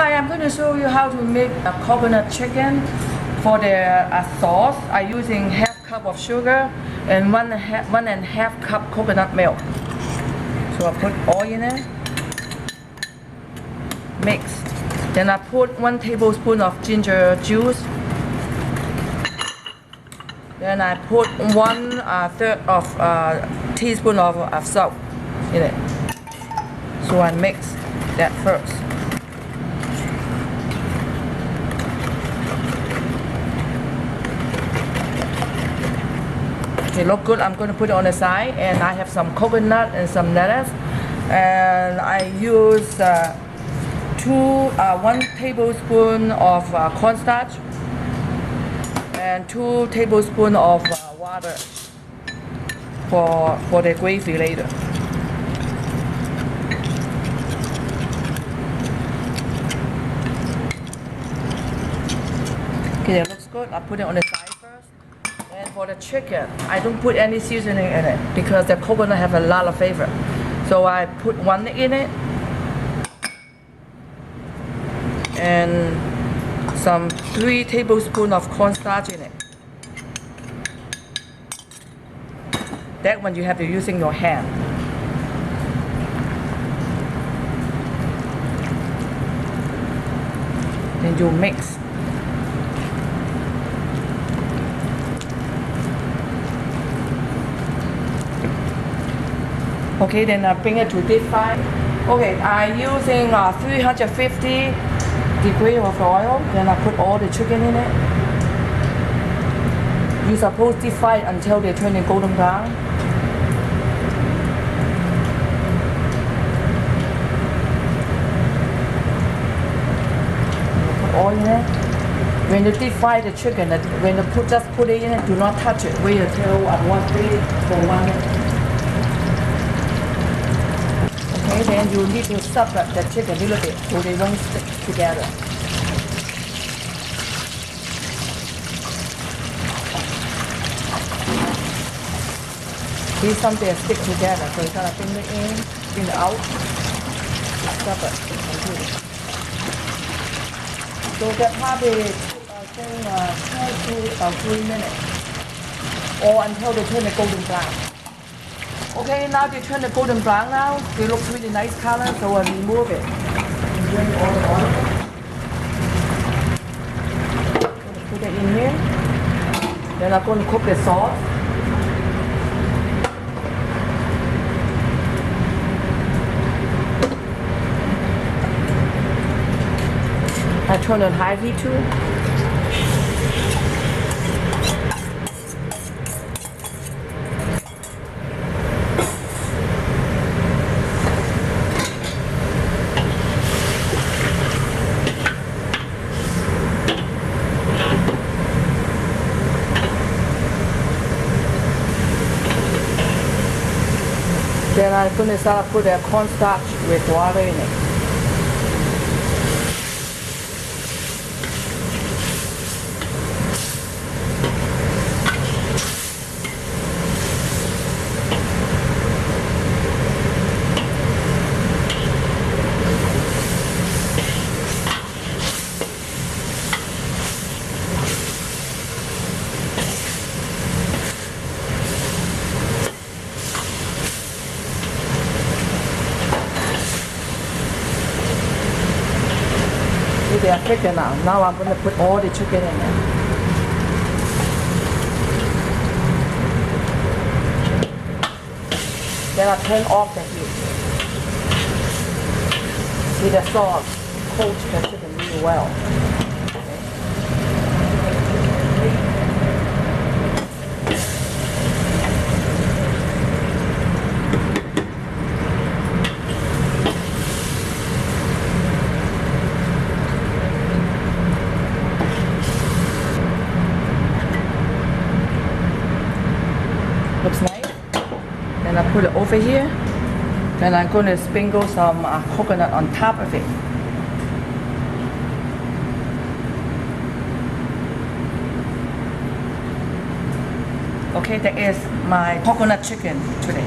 Hi, I'm going to show you how to make a coconut chicken. For the sauce, I'm using half cup of sugar and one and a half cup coconut milk. So I put all in it, mix. Then I put 1 tablespoon of ginger juice. Then I put 1/3 of teaspoon of salt in it. So I mix that first. Okay, look good. I'm going to put it on the side, and I have some coconut and some lettuce, and I use 1 tablespoon of cornstarch and 2 tablespoons of water for the gravy later. Okay, that looks good. I put it on the side first. And for the chicken, I don't put any seasoning in it because the coconut have a lot of flavor. So I put 1 in it and some 3 tablespoons of cornstarch in it. That one you have to using your hand. Then you mix. Okay, then I bring it to deep fry. Okay, I'm using 350 degrees of oil. Then I put all the chicken in it. You're supposed to deep fry until they turn golden brown. Put all in it. When you deep fry the chicken, when you just put it in it, do not touch it. Wait until at 1 for 1 minute. Okay, then you need to separate the chicken a little bit so they won't stick together. See, something stick together, so you gotta bring it in, bring it out, separate completely. So that probably took 2 to about 3 minutes, or until they turn the golden brown. Okay, now they turn the golden brown now. They look really nice color, so I remove it. And bring all the oil. Put it in here. Then I'm going to cook the sauce. I turn on high heat too. Then I'm going to start put the cornstarch with water in it. They are thicker now. Now I'm going to put all the chicken in there. Then I turn off the heat. See, the sauce coats the chicken really well. Looks nice. Then I put it over here. Then I'm going to sprinkle some coconut on top of it. Okay, that is my coconut chicken today.